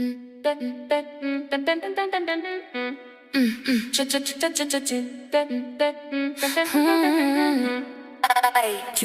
Tu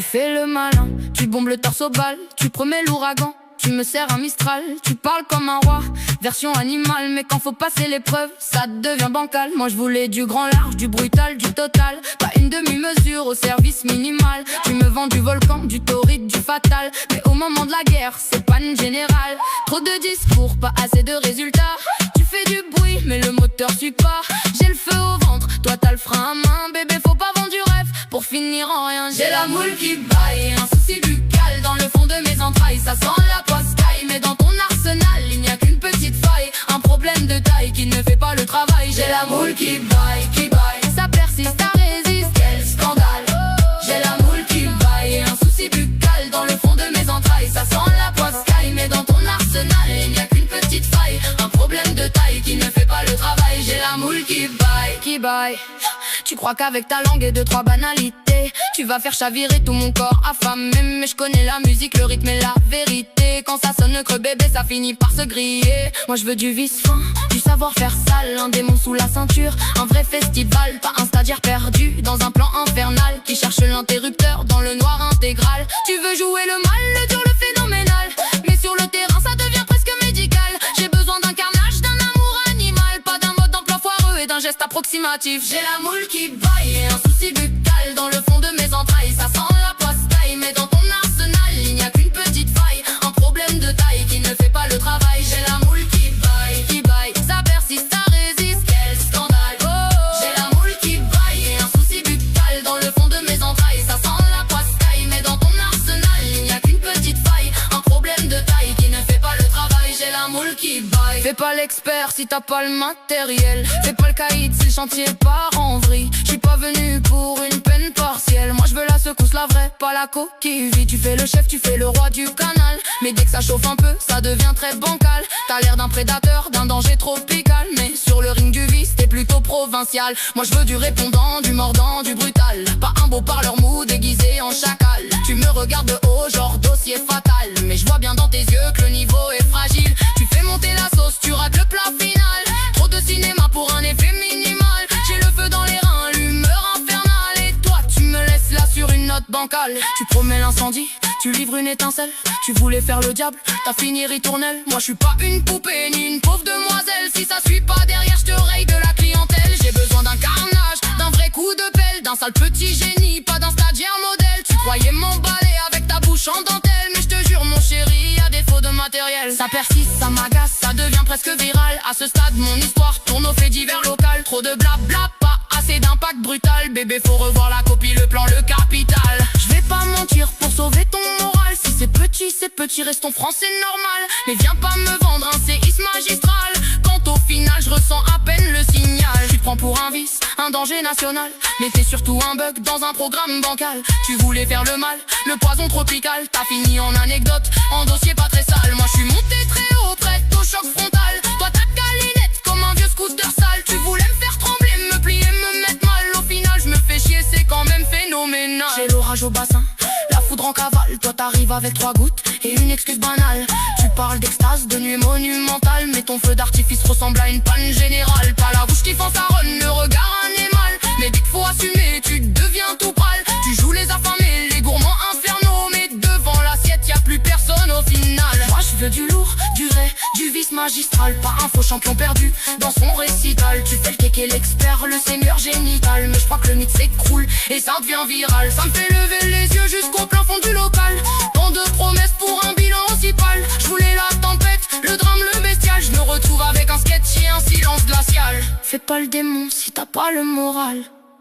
fais le malin, tu bombes le torse aux balles, tu promets l'ouragan, tu me sers un Mistral, tu parles comme un roi, version animale. Mais quand faut passer l'épreuve, ça devient bancal. Moi je voulais du grand large, du brutal, du total, pas une demi-mesure au service minimal. Tu me vends du volcan, du torride, du fatal, mais au moment de la guerre, c'est panne générale. Trop de discours, pas assez de résultats. Tu fais du bruit, mais le moteur suit pas. J'ai le feu au ventre, toi t'as le frein à main. Bébé, faut pas vendre du rêve pour finir en rien. J'ai la moule qui baille, un souci buccal dans le fond de mes entrailles. Ça sent la poiscaille, mais dans ton arsenal il n'y a qu'une petite faille, un problème de taille qui ne fait pas le travail. J'ai la moule qui baille, ça persiste, ça résiste, quel scandale. J'ai la moule qui baille, un souci buccal dans le fond de mes entrailles. Ça sent la poiscaille, mais dans ton arsenal il n'y a qu'une petite faille, un problème de taille qui ne fait pas le travail. J'ai la moule qui baille. Tu crois qu'avec ta langue et deux trois banalités tu vas faire chavirer tout mon corps affamé. Mais je connais la musique, le rythme et la vérité. Quand ça sonne creux bébé, ça finit par se griller. Moi je veux du vice fin, du savoir-faire sale, un démon sous la ceinture, un vrai festival. Pas un stagiaire perdu dans un plan infernal qui cherche l'interrupteur dans le noir intégral. Tu veux jouer le mal, le dur, le phénoménal, mais sur le terrain ça devient presque médical. J'ai besoin d'un carnage, d'un amour animal, pas d'un mode d'emploi foireux et d'un geste approximatif. J'ai la moule qui baille et un souci buccal dans le fond de mes entrailles. Ça sent la poiscaille, mais dans ton arsenal il n'y a qu'une petite faille, un problème de taille qui ne fait pas le travail. J'ai la moule qui baille, ça persiste, ça résiste, quel scandale. J'ai la moule qui baille et un souci buccal dans le fond de mes entrailles. Ça sent la poiscaille, mais dans ton arsenal il n'y a qu'une petite faille, un problème de taille qui ne fait pas le travail. J'ai la moule qui baille. Fais pas l'expert si t'as pas le matériel, fais pas le caïd si le chantier part en vrille. J'suis pas venu pour une peine partielle, moi je veux la secousse, la vraie, pas la coquille vide. Tu fais le chef, tu fais le roi du canal, mais dès que ça chauffe un peu, ça devient très bancal. T'as l'air d'un prédateur, d'un danger tropical, mais sur le ring du vice, t'es plutôt provincial. Moi je veux du répondant, du mordant, du brutal, pas un beau parleur mou déguisé en chacal. Tu me regardes de haut, genre dossier fatal, mais je vois bien dans tes yeux que le niveau est fragile. Tu fais monter la sauce, tu rates le plat final. Trop de cinéma pour un effet minimal. J'ai le feu dans les reins, l'humeur infernale, et toi tu me laisses là sur une note bancale. Tu promets l'incendie, tu livres une étincelle. Tu voulais faire le diable, t'as fini ritournelle. Moi je suis pas une poupée ni une pauvre demoiselle. Si ça suit pas derrière, je te raye de la clientèle. J'ai besoin d'un carnage, d'un vrai coup de pelle, d'un sale petit génie, pas d'un stagiaire modèle. Tu croyais m'emballer avec ta bouche en dentelle, mais je te jure mon chéri, à défaut de matériel, ça persiste, ça m'agace, ça devient presque viral. À ce stade mon histoire tourne au fait divers local. Trop de blabla, pas assez d'impact brutal. Bébé faut revoir la copie, le plan, le capital. Je vais pas mentir pour sauver ton moral. Si c'est petit, restons français normal. Mais viens pas me vendre un séisme magistral, quand au final je ressens à peine le signal. Tu te prends pour un vice, un danger national, mais t'es surtout un bug dans un programme bancal. Tu voulais faire le mal, le poison tropical, t'as fini en anecdote, en dossier pas très sale. Moi je suis monté très haut, prête au choc frontal. Toi ta calinette comme un vieux scooter sale. Tu voulais me faire trembler, me plier, me mettre mal. Au final je me fais chier, c'est quand même phénoménal. J'ai l'orage au bassin, la foudre en cavale. Toi t'arrives avec 3 gouttes et une excuse banale. Tu parles d'extase, de nuit monumentale, mais ton feu d'artifice ressemble à une panne générale. Pas la bouche qui fanfaronne, le regard animal, mais dès qu'il faut assumer, tu deviens tout pâle. Tu joues les affamés, les gourmands infernaux, mais devant l'assiette y'a plus personne au final. Moi je veux du lourd, du vrai, du vice magistral, pas un faux champion perdu dans son récital. Tu fais le kéké, l'expert, le seigneur génital, mais je crois que le mythe s'écroule et ça devient viral. Ça me fait lever les yeux jusqu'au plein fond du local. Tant de promesses pour un bilan aussi pâle. Je voulais la tempête, le drame, le bestial. Je me retrouve avec un sketch et un silence glacial. Fais pas le démon si t'as pas le moral.